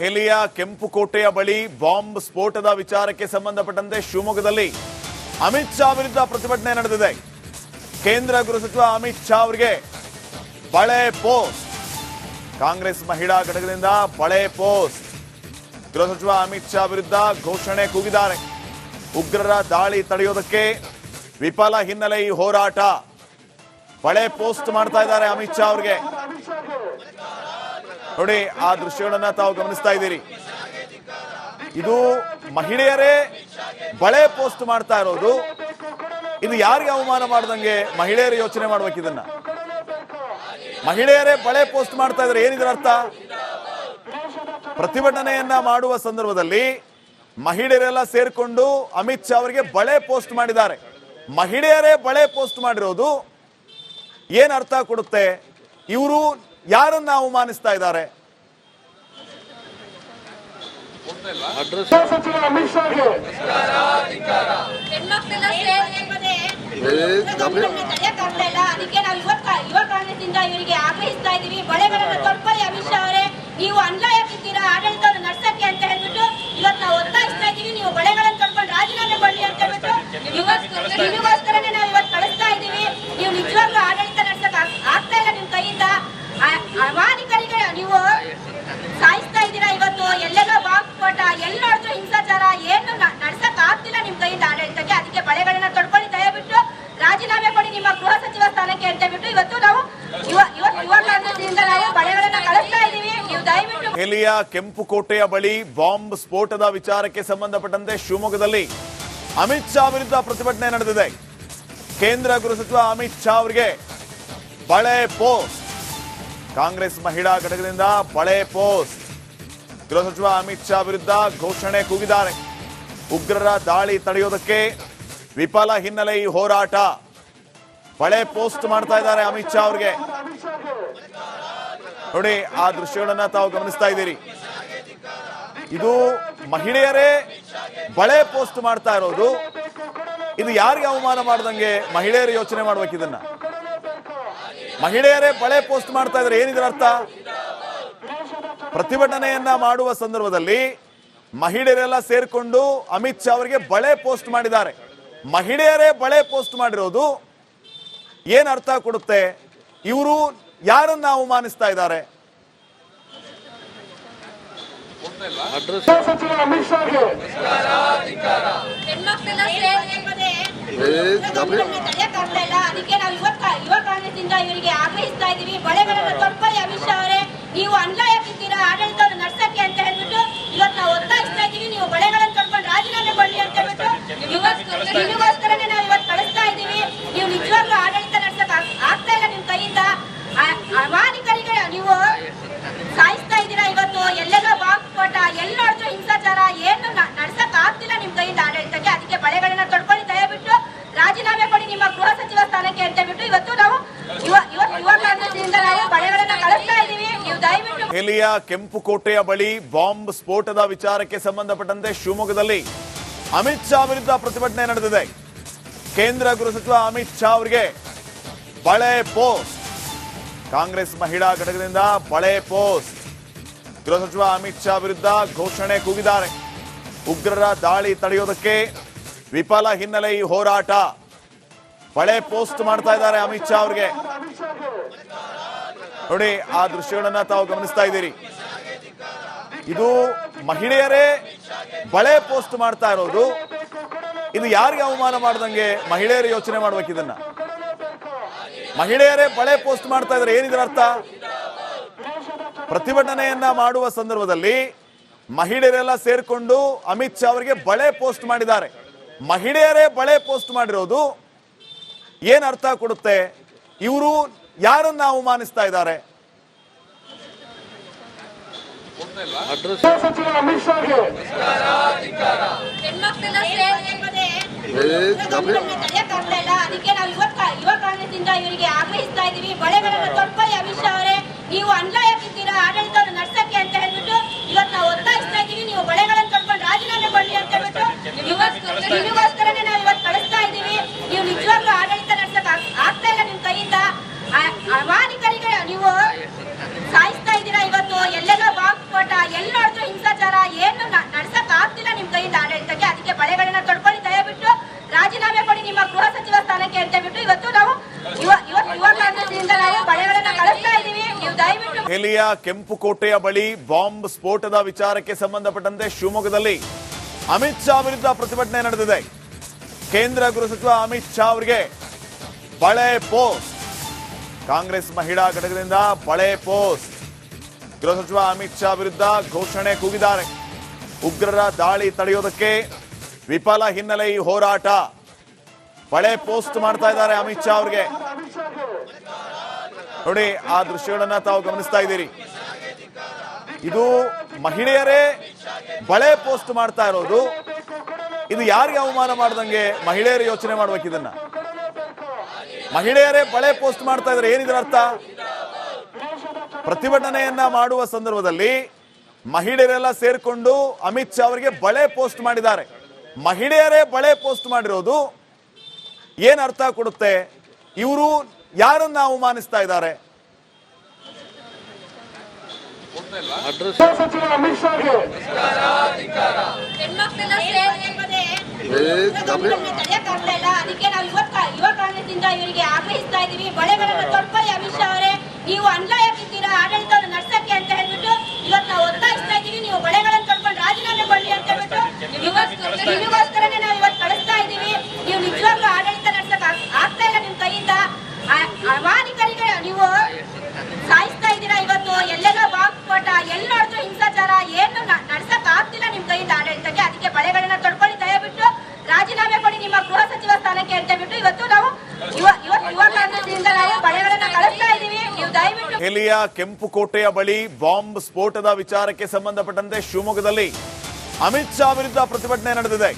ದೆಹಲಿಯ ಕೆಂಪುಕೋಟೆಯ ಬಳಿ ಬಾಂಬ್ ಸ್ಫೋಟದ ವಿಚಾರಕ್ಕೆ ಸಂಬಂಧಪಟ್ಟಂತೆ ಶಿವಮೊಗ್ಗದಲ್ಲಿ ಅಮಿತ್ ಶಾ ವಿರುದ್ಧ ಪ್ರತಿಭಟನೆ ನಡೆದಿದೆ. ಕೇಂದ್ರ ಗೃಹ ಸಚಿವ ಅಮಿತ್ ಶಾ ಅವರಿಗೆ ಬಳೆ ಪೋಸ್ಟ್. ಕಾಂಗ್ರೆಸ್ ಮಹಿಳಾ ಘಟಕದಿಂದ ಬಳೆ ಪೋಸ್ಟ್. ಗೃಹ ಸಚಿವ ಅಮಿತ್ ಶಾ ವಿರುದ್ಧ ಘೋಷಣೆ ಕೂಗಿದ್ದಾರೆ. ಉಗ್ರರ ದಾಳಿ ತಡೆಯೋದಕ್ಕೆ ವಿಫಲ ಹಿನ್ನೆಲೆ ಈ ಹೋರಾಟ. ಬಳೆ ಪೋಸ್ಟ್ ಮಾಡ್ತಾ ಇದ್ದಾರೆ ಅಮಿತ್ ಶಾ ಅವರಿಗೆ. ನೋಡಿ, ಆ ದೃಶ್ಯಗಳನ್ನ ತಾವು ಗಮನಿಸ್ತಾ ಇದ್ದೀರಿ. ಇದು ಮಹಿಳೆಯರೇ ಬಳೆ ಪೋಸ್ಟ್ ಮಾಡ್ತಾ ಇರೋದು. ಇದು ಯಾರಿಗೆ ಅವಮಾನ ಮಾಡ್ದಂಗೆ ಮಹಿಳೆಯರು ಯೋಚನೆ ಮಾಡ್ಬೇಕು. ಇದನ್ನ ಮಹಿಳೆಯರೇ ಬಳೆ ಪೋಸ್ಟ್ ಮಾಡ್ತಾ ಇದ್ರೆ ಏನಿದ್ರ ಅರ್ಥ? ಪ್ರತಿಭಟನೆಯನ್ನ ಮಾಡುವ ಸಂದರ್ಭದಲ್ಲಿ ಮಹಿಳೆಯರೆಲ್ಲ ಸೇರ್ಕೊಂಡು ಅಮಿತ್ ಶಾ ಅವರಿಗೆ ಬಳೆ ಪೋಸ್ಟ್ ಮಾಡಿದ್ದಾರೆ. ಮಹಿಳೆಯರೇ ಬಳೆ ಪೋಸ್ಟ್ ಮಾಡಿರೋದು ಏನ್ ಅರ್ಥ ಕೊಡುತ್ತೆ? ಇವರು ಯಾರನ್ನ ಅವಮಾನಿಸ್ತಾ ಇದ್ದಾರೆ? ಅದಕ್ಕೆ ನಾವು ಯುವ ಕಾಂಗ್ರೆಸ್ಸಿಂದ ಇವರಿಗೆ ಆಗ್ರಹಿಸ್ತಾ ಇದೀವಿ. ಬಳೆಗಳನ್ನು ತೊಡ್ಕೊಳ್ಳಿ ಅಮಿತ್ ಶಾ ಅವರೇ. ನೀವು ಅನ್ಯಾಯಕ್ಕಿದ್ದೀರಾ ಆಡಳಿತವನ್ನು ನಡ್ಸಕ್ಕೆ ಅಂತ ಹೇಳ್ಬಿಟ್ಟು ಇವತ್ತು ನಾವು ಒತ್ತಾಯಿಸ್ತಾ ಇದೀವಿ. ನೀವು ಬಳೆಗಳನ್ನು ತೊಡ್ಕೊಂಡು ರಾಜೀನಾಮೆ ಕೊಡಿ ಅಂತ ಹೇಳ್ಬಿಟ್ಟು ನಿಮಗೋಸ್ಕರನೇ ನಾವು ಇವತ್ತು ಕಳಿಸ್ತಾ ಇದೀವಿ. ನೀವು ನಿಜವಾಗ್ಲೂ ಆಡಳಿತ ನಡ್ಸಕ್ ಆಗ್ತಾ ಇಲ್ಲ. ನಿಮ್ ಕೈಯಿಂದ ಅಮಾನಿಕರಿಗೆ ನೀವು ಸಾಯಿಸ್ತಾ ಇದ್ದೀರಾ. ಇವತ್ತು ಎಲ್ಲೆಲ್ಲ ಬಾಂಬ್ ಸ್ಫೋಟ, ಎಲ್ಲ ನೋಡಿದ್ರು ಹಿಂಸಾಚಾರ, ಏನು ನಡ್ಸಕ್ ಆಗ್ತಿಲ್ಲ ನಿಮ್ ಕೈಯಿಂದ ಆಡಳಿತಕ್ಕೆ. ಅದಕ್ಕೆ ಬಳೆಗಳನ್ನ ತೊಡ್ಕೊಳ್ಳಿ, ದಯವಿಟ್ಟು ರಾಜೀನಾಮೆ ಕೊಡಿ ನಿಮ್ಮ ಗೃಹ ಸಚಿವ ಸ್ಥಾನಕ್ಕೆ ಅಂತ ಬಿಟ್ಟು ಇವತ್ತು ನಾವು ಯುವ ಕಾಂಗ್ರೆಸ್ನಿಂದ ನಾವು ಬಳೆಗಳನ್ನ ಕಳಿಸ್ತಾ ಇದೀವಿ. ನೀವು ದಯವಿಟ್ಟು. ದೆಹಲಿಯ ಕೆಂಪುಕೋಟೆಯ ಬಳಿ ಬಾಂಬ್ ಸ್ಫೋಟದ ವಿಚಾರಕ್ಕೆ ಸಂಬಂಧಪಟ್ಟಂತೆ ಶಿವಮೊಗ್ಗದಲ್ಲಿ ಅಮಿತ್ ಶಾ ವಿರುದ್ಧ ಪ್ರತಿಭಟನೆ ನಡೆದಿದೆ. ಕೇಂದ್ರ ಗೃಹ ಸಚಿವ ಅಮಿತ್ ಶಾ ಅವರಿಗೆ ಬಳೆ ಪೋಸ್ಟ್. ಕಾಂಗ್ರೆಸ್ ಮಹಿಳಾ ಘಟಕದಿಂದ ಬಳೆ ಪೋಸ್ಟ್. ಗೃಹ ಸಚಿವ ಅಮಿತ್ ಶಾ ವಿರುದ್ಧ ಘೋಷಣೆ ಕೂಗಿದ್ದಾರೆ. ಉಗ್ರರ ದಾಳಿ ತಡೆಯೋದಕ್ಕೆ ವಿಫಲ ಹಿನ್ನೆಲೆ ಈ ಹೋರಾಟ. ಬಳೆ ಪೋಸ್ಟ್ ಮಾಡ್ತಾ ಇದ್ದಾರೆ ಅಮಿತ್ ಶಾ ಅವರಿಗೆ. ನೋಡಿ, ಆ ದೃಶ್ಯಗಳನ್ನ ತಾವು ಗಮನಿಸ್ತಾ ಇದ್ದೀರಿ. ಇದು ಮಹಿಳೆಯರೇ ಬಳೆ ಪೋಸ್ಟ್ ಮಾಡ್ತಾ ಇರೋದು. ಇದು ಯಾರಿಗೆ ಅವಮಾನ ಮಾಡ್ದಂಗೆ ಮಹಿಳೆಯರು ಯೋಚನೆ ಮಾಡ್ಬೇಕು. ಇದನ್ನ ಮಹಿಳೆಯರೇ ಬಳೆ ಪೋಸ್ಟ್ ಮಾಡ್ತಾ ಇದ್ರೆ ಏನಿದ್ರ ಅರ್ಥ? ಪ್ರತಿಭಟನೆಯನ್ನ ಮಾಡುವ ಸಂದರ್ಭದಲ್ಲಿ ಮಹಿಳೆಯರೆಲ್ಲ ಸೇರ್ಕೊಂಡು ಅಮಿತ್ ಶಾ ಅವರಿಗೆ ಬಳೆ ಪೋಸ್ಟ್ ಮಾಡಿದ್ದಾರೆ. ಮಹಿಳೆಯರೇ ಬಳೆ ಪೋಸ್ಟ್ ಮಾಡಿರೋದು ಏನ್ ಅರ್ಥ ಕೊಡುತ್ತೆ? ಇವರು ಯಾರನ್ನ ಅವಮಾನಿಸ್ತಾ ಇದ್ದಾರೆ? ಅದಕ್ಕೆ ನಾವು ಯುವ ಕಾಂಗ್ರೆಸ್ಸಿಂದ ಇವರಿಗೆ ಆಗ್ರಹಿಸ್ತಾ ಇದೀವಿ. ಬಳೆಗಳನ್ನು ತೊಡ್ಕೊಳ್ಳಿ ಅಮಿತ್ ಶಾ ಅವರೇ. ನೀವು ಅನ್ಯಾಯಕ್ಕಿದ್ದೀರಾ ಆಡಳಿತವನ್ನು ನಡ್ಸಕ್ಕೆ ಅಂತ ಹೇಳ್ಬಿಟ್ಟು ಇವತ್ತು ನಾವು ಒತ್ತಾಯಿಸ್ತಾ ಇದೀವಿ. ನೀವು ಬಳೆಗಳನ್ನು ತೊಡ್ಕೊಂಡು ರಾಜೀನಾಮೆ ಕೊಡಿ ಅಂತ ಹೇಳ್ಬಿಟ್ಟು ನಿಮಗೋಸ್ಕರನೇ ನಾವು ಇವತ್ತು ಕಳಿಸ್ತಾ ಇದೀವಿ. ನೀವು ನಿಜವಾಗ್ಲೂ ಆಡಳಿತ ನಡ್ಸಕ್ ಆಗ್ತಾ ಇಲ್ಲ ನಿಮ್ ಕೈಯಿಂದ ಅಮಾನಿಕರಿಗೆ ನೀವು ಸಾಯಿಸ್ತಾ ಇದ್ದೀರಾ. ಇವತ್ತು ಎಲ್ಲೆಲ್ಲ ಬಾಂಬ್ ಸ್ಫೋಟ, ಎಲ್ಲ ನೋಡಿದ್ರು ಹಿಂಸಾಚಾರ, ಏನು ನಡ್ಸಕ್ ಆಗ್ತಿಲ್ಲ ನಿಮ್ ಕೈಯಿಂದ ಆಡಳಿತಕ್ಕೆ. ಅದಕ್ಕೆ ಬಳೆಗಳನ್ನ ತೊಡ್ಕೊಳ್ಳಿ, ದಯವಿಟ್ಟು ರಾಜೀನಾಮೆ ಕೊಡಿ ನಿಮ್ಮ ಗೃಹ ಸಚಿವ ಸ್ಥಾನಕ್ಕೆ ಅಂತ ಬಿಟ್ಟು ಇವತ್ತು ನಾವು ಯುವ ಕಾಂಗ್ರೆಸ್ನಿಂದ ನಾವು ಬಳೆಗಳನ್ನ ಕಳಿಸ್ತಾ ಇದೀವಿ. ನೀವು ದಯವಿಟ್ಟು. ದೆಹಲಿಯ ಕೆಂಪುಕೋಟೆಯ ಬಳಿ ಬಾಂಬ್ ಸ್ಫೋಟದ ವಿಚಾರಕ್ಕೆ ಸಂಬಂಧಪಟ್ಟಂತೆ ಶಿವಮೊಗ್ಗದಲ್ಲಿ ಅಮಿತ್ ಶಾ ವಿರುದ್ಧ ಪ್ರತಿಭಟನೆ ನಡೆದಿದೆ. ಕೇಂದ್ರ ಗೃಹ ಸಚಿವ ಅಮಿತ್ ಶಾ ಅವರಿಗೆ ಬಳೆ ಪೋಸ್ಟ್. ಕಾಂಗ್ರೆಸ್ ಮಹಿಳಾ ಘಟಕದಿಂದ ಬಳೆ ಪೋಸ್ಟ್. ಗೃಹ ಸಚಿವ ಅಮಿತ್ ಶಾ ವಿರುದ್ಧ ಘೋಷಣೆ ಕೂಗಿದ್ದಾರೆ. ಉಗ್ರರ ದಾಳಿ ತಡೆಯೋದಕ್ಕೆ ವಿಫಲ ಹಿನ್ನೆಲೆ ಈ ಹೋರಾಟ. ಬಳೆ ಪೋಸ್ಟ್ ಮಾಡ್ತಾ ಇದ್ದಾರೆ ಅಮಿತ್ ಶಾ ಅವರಿಗೆ. ನೋಡಿ, ಆ ದೃಶ್ಯಗಳನ್ನ ತಾವು ಗಮನಿಸ್ತಾ ಇದ್ದೀರಿ. ಇದು ಮಹಿಳೆಯರೇ ಬಳೆ ಪೋಸ್ಟ್ ಮಾಡ್ತಾ ಇರೋದು. ಇದು ಯಾರಿಗೆ ಅವಮಾನ ಮಾಡ್ದಂಗೆ ಮಹಿಳೆಯರು ಯೋಚನೆ ಮಾಡ್ಬೇಕು. ಇದನ್ನ ಮಹಿಳೆಯರೇ ಬಳೆ ಪೋಸ್ಟ್ ಮಾಡ್ತಾ ಇದ್ರೆ ಏನಿದ್ರ ಅರ್ಥ? ಪ್ರತಿಭಟನೆಯನ್ನ ಮಾಡುವ ಸಂದರ್ಭದಲ್ಲಿ ಮಹಿಳೆಯರೆಲ್ಲ ಸೇರ್ಕೊಂಡು ಅಮಿತ್ ಶಾ ಅವರಿಗೆ ಬಳೆ ಪೋಸ್ಟ್ ಮಾಡಿದ್ದಾರೆ. ಮಹಿಳೆಯರೇ ಬಳೆ ಪೋಸ್ಟ್ ಮಾಡಿರೋದು ಏನ್ ಅರ್ಥ ಕೊಡುತ್ತೆ? ಇವರು ಯಾರನ್ನ ಅವಮಾನಿಸ್ತಾ ಇದ್ದಾರೆ? ಅದಕ್ಕೆ ನಾವು ಯುವ ಕಾಂಗ್ರೆಸ್ಸಿಂದ ಇವರಿಗೆ ಆಗ್ರಹಿಸ್ತಾ ಇದೀವಿ. ಬಳೆಗಳನ್ನು ತೊಡ್ಕೊಳ್ಳಿ ಅಮಿತ್ ಶಾ ಅವರೇ. ನೀವು ಅನ್ಯಾಯಕ್ಕಿದ್ದೀರಾ ಆಡಳಿತವನ್ನು ನಡ್ಸಕ್ಕೆ ಅಂತ ಹೇಳ್ಬಿಟ್ಟು ಇವತ್ತು ನಾವು ಒತ್ತಾಯಿಸ್ತಾ ಇದೀವಿ. ನೀವು ಬಳೆಗಳನ್ನು ತೊಡ್ಕೊಂಡು ರಾಜೀನಾಮೆ ಕೊಡಿ ಅಂತ ಹೇಳ್ಬಿಟ್ಟು ನಿಮಗೋಸ್ಕರನೇ ನಾವು ಇವತ್ತು ಕಳಿಸ್ತಾ ಇದೀವಿ. ನೀವು ನಿಜವಾಗ್ಲೂ ಆಡಳಿತ ನಡ್ಸಕ್ ಆಗ್ತಾ ಇಲ್ಲ ನಿಮ್ ಕೈಯಿಂದ ಅಮಾನಿಕರಿಗೆ ನೀವು ಸಾಯಿಸ್ತಾ ಇದ್ದೀರಾ. ಇವತ್ತು ಎಲ್ಲೆಲ್ಲ ಬಾಂಬ್ ಸ್ಫೋಟ, ಎಲ್ಲ ನೋಡಿದ್ರು ದೆಹಲಿಯ ಕೆಂಪುಕೋಟೆಯ ಬಳಿ ಬಾಂಬ್ ಸ್ಫೋಟದ ವಿಚಾರಕ್ಕೆ ಸಂಬಂಧಪಟ್ಟಂತೆ ಶಿವಮೊಗ್ಗದಲ್ಲಿ ಅಮಿತ್ ಶಾ ವಿರುದ್ಧ ಪ್ರತಿಭಟನೆ ನಡೆದಿದೆ. ಕೇಂದ್ರ ಗೃಹ ಸಚಿವ ಅಮಿತ್ ಶಾ ಅವರಿಗೆ ಬಳೆ ಪೋಸ್ಟ್. ಕಾಂಗ್ರೆಸ್ ಮಹಿಳಾ ಘಟಕದಿಂದ ಬಳೆ ಪೋಸ್ಟ್. ಗೃಹ ಸಚಿವ ಅಮಿತ್ ಶಾ ವಿರುದ್ಧ ಘೋಷಣೆ ಕೂಗಿದ್ದಾರೆ. ಉಗ್ರರ ದಾಳಿ ತಡೆಯೋದಕ್ಕೆ ವಿಫಲ ಹಿನ್ನೆಲೆ ಈ ಹೋರಾಟ. ಬಳೆ ಪೋಸ್ಟ್ ಮಾಡ್ತಾ ಇದ್ದಾರೆ ಅಮಿತ್ ಶಾ ಅವರಿಗೆ. ನೋಡಿ, ಆ ದೃಶ್ಯಗಳನ್ನ ತಾವು ಗಮನಿಸ್ತಾ ಇದ್ದೀರಿ. ಇದು ಮಹಿಳೆಯರೇ ಬಳೆ ಪೋಸ್ಟ್ ಮಾಡ್ತಾ ಇರೋದು. ಇದು ಯಾರಿಗೆ ಅವಮಾನ ಮಾಡ್ದಂಗೆ ಮಹಿಳೆಯರು ಯೋಚನೆ ಮಾಡ್ಬೇಕು. ಇದನ್ನ ಮಹಿಳೆಯರೇ ಬಳೆ ಪೋಸ್ಟ್ ಮಾಡ್ತಾ ಇದ್ದಾರೆ. ಏನಿದ್ರ ಅರ್ಥ? ಪ್ರತಿಭಟನೆಯನ್ನ ಮಾಡುವ ಸಂದರ್ಭದಲ್ಲಿ ಮಹಿಳೆಯರೆಲ್ಲ ಸೇರ್ಕೊಂಡು ಅಮಿತ್ ಶಾ ಅವರಿಗೆ ಬಳೆ ಪೋಸ್ಟ್ ಮಾಡಿದ್ದಾರೆ. ಮಹಿಳೆಯರೇ ಬಳೆ ಪೋಸ್ಟ್ ಮಾಡಿರೋದು ಏನ್ ಅರ್ಥ ಕೊಡುತ್ತೆ? ಇವರು ಯಾರನ್ನ ಅವಮಾನಿಸ್ತಾ ಇದ್ದಾರೆ? ಅದಕ್ಕೆ ನಾವು ಯುವ ಕಾಂಗ್ರೆಸ್ಸಿಂದ ಇವರಿಗೆ ಆಗ್ರಹಿಸ್ತಾ ಇದೀವಿ. ಬಳೆಗಳನ್ನ ತೊಡ್ಕೊಳ್ಳಿ ಅಮಿತ್ ಶಾ ಅವರೇ. ನೀವು ಅನ್ಯಾಯಕ್ಕಿದ್ದೀರಾ ಆಡಳಿತವನ್ನು ನಡ್ಸಕ್ಕೆ ಅಂತ ಹೇಳ್ಬಿಟ್ಟು ಇವತ್ತು ನಾವು ಒತ್ತಾಯಿಸ್ತಾ ಇದೀವಿ. ನೀವು ಬಳೆಗಳನ್ನು ತೊಡ್ಕೊಂಡು ರಾಜೀನಾಮೆ ಕೊಡ್ಲಿ ಅಂತ ಹೇಳ್ಬಿಟ್ಟು ನಿಮಗೋಸ್ಕರನೇ ನಾವು ಇವತ್ತು ಕಳಿಸ್ತಾ ಇದೀವಿ. ನೀವು ನಿಜವಾಗ್ಲೂ ಆಡಳಿತ ನಡ್ಸಕ್ ಆಗ್ತಾ ಇಲ್ಲ ನಿಮ್ ಕೈಯಿಂದ. ಅಮಾನಿಕರಿಗೆ ನೀವು ಸಾಯಿಸ್ತಾ ಇದ್ದೀರಾ. ಇವತ್ತು ಎಲ್ಲೆಲ್ಲ ಬಾಂಬ್ ಸ್ಫೋಟ, ಎಲ್ಲಿ ನೋಡಿದ್ರು ಹಿಂಸಾಚಾರ, ಏನು ನಡ್ಸಕ್ ಆಗ್ತಿಲ್ಲ ನಿಮ್ ಕೈಯಿಂದ ಆಡಳಿತಕ್ಕೆ. ಅದಕ್ಕೆ ಬಳೆಗಳನ್ನ ತೊಡ್ಕೊಳ್ಳಿ, ದಯವಿಟ್ಟು ರಾಜೀನಾಮೆ ಕೊಡಿ ನಿಮ್ಮ ಗೃಹ ಸಚಿವ ಸ್ಥಾನಕ್ಕೆ ಅಂತ ಹೇಳ್ಬಿಟ್ಟು ಇವತ್ತು ನಾವು ಯುವ ಕಾಂಗ್ರೆಸ್ನಿಂದ ನಾವು ಬಳೆಗಳನ್ನ ಕಳಿಸ್ತಾ ಇದೀವಿ. ನೀವು ದಯವಿಟ್ಟು. ದೆಹಲಿಯ ಕೆಂಪುಕೋಟೆಯ ಬಳಿ ಬಾಂಬ್ ಸ್ಫೋಟದ ವಿಚಾರಕ್ಕೆ ಸಂಬಂಧಪಟ್ಟಂತೆ ಶಿವಮೊಗ್ಗದಲ್ಲಿ ಅಮಿತ್ ಶಾ ವಿರುದ್ಧ ಪ್ರತಿಭಟನೆ ನಡೆದಿದೆ.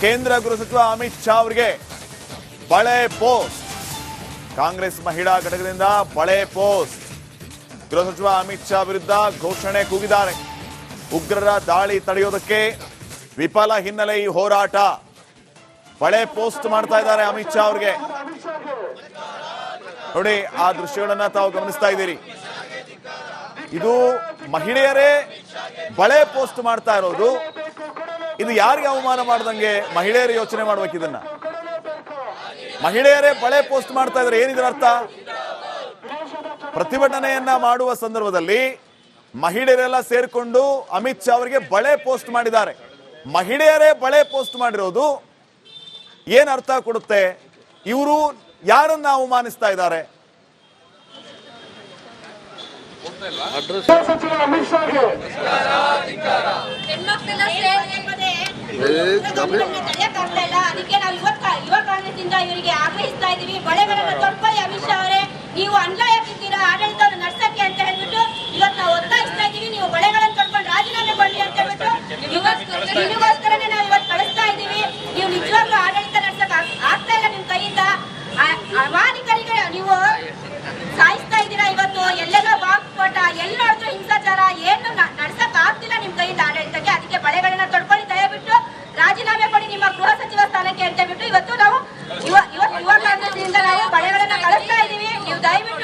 ಕೇಂದ್ರ ಗೃಹ ಸಚಿವ ಅಮಿತ್ ಶಾ ಅವರಿಗೆ ಬಳೆ ಪೋಸ್ಟ್. ಕಾಂಗ್ರೆಸ್ ಮಹಿಳಾ ಘಟಕದಿಂದ ಬಳೆ ಪೋಸ್ಟ್. ಗೃಹ ಸಚಿವ ಅಮಿತ್ ಶಾ ವಿರುದ್ಧ ಘೋಷಣೆ ಕೂಗಿದ್ದಾರೆ. ಉಗ್ರರ ದಾಳಿ ತಡೆಯೋದಕ್ಕೆ ವಿಫಲ ಹಿನ್ನೆಲೆ ಈ ಹೋರಾಟ. ಬಳೆ ಪೋಸ್ಟ್ ಮಾಡ್ತಾ ಇದ್ದಾರೆ ಅಮಿತ್ ಶಾ ಅವರಿಗೆ. ನೋಡಿ, ಆ ದೃಶ್ಯಗಳನ್ನ ತಾವು ಗಮನಿಸ್ತಾ ಇದ್ದೀರಿ. ಇದು ಮಹಿಳೆಯರೇ ಬಳೆ ಪೋಸ್ಟ್ ಮಾಡ್ತಾ ಇರೋದು. ಇದು ಯಾರಿಗೆ ಅವಮಾನ ಮಾಡ್ದಂಗೆ ಮಹಿಳೆಯರು ಯೋಚನೆ ಮಾಡ್ಬೇಕು. ಇದನ್ನ ಮಹಿಳೆಯರೇ ಬಳೆ ಪೋಸ್ಟ್ ಮಾಡ್ತಾ ಇದ್ದಾರೆ. ಏನಿದ್ರ ಅರ್ಥ? ಪ್ರತಿಭಟನೆಯನ್ನ ಮಾಡುವ ಸಂದರ್ಭದಲ್ಲಿ ಮಹಿಳೆಯರೆಲ್ಲ ಸೇರ್ಕೊಂಡು ಅಮಿತ್ ಶಾ ಅವರಿಗೆ ಬಳೆ ಪೋಸ್ಟ್ ಮಾಡಿದ್ದಾರೆ. ಮಹಿಳೆಯರೇ ಬಳೆ ಪೋಸ್ಟ್ ಮಾಡಿರೋದು ಏನ್ ಅರ್ಥ ಕೊಡುತ್ತೆ? ಇವರು ಯಾರನ್ನ ಅವಮಾನಿಸ್ತಾ ಇದ್ದಾರೆ? ಅದಕ್ಕೆ ನಾವು ಯುವ ಕಾಂಗ್ರೆಸ್ಸಿಂದ ಇವರಿಗೆ ಆಗ್ರಹಿಸ್ತಾ ಇದೀವಿ. ಬಳೆಗಳನ್ನ ತೊಡ್ಕೊಳ್ಳಿ ಅಮಿತ್ ಶಾ ಅವರೇ. ನೀವು ಅನ್ಯಾಯಕ್ಕಿದ್ದೀರಾ ಆಡಳಿತವನ್ನು ನಡ್ಸಕ್ಕೆ ಅಂತ ಹೇಳ್ಬಿಟ್ಟು ಇವತ್ತು ನಾವು ಒತ್ತಾಯಿಸ್ತಾ ಇದೀವಿ. ನೀವು ಬಳೆಗಳನ್ನು ತೊಡ್ಕೊಂಡು ರಾಜೀನಾಮೆ ಕೊಡ್ಲಿ ಅಂತ ಹೇಳ್ಬಿಟ್ಟು ನಿಮಗೋಸ್ಕರನೇ ನಾವು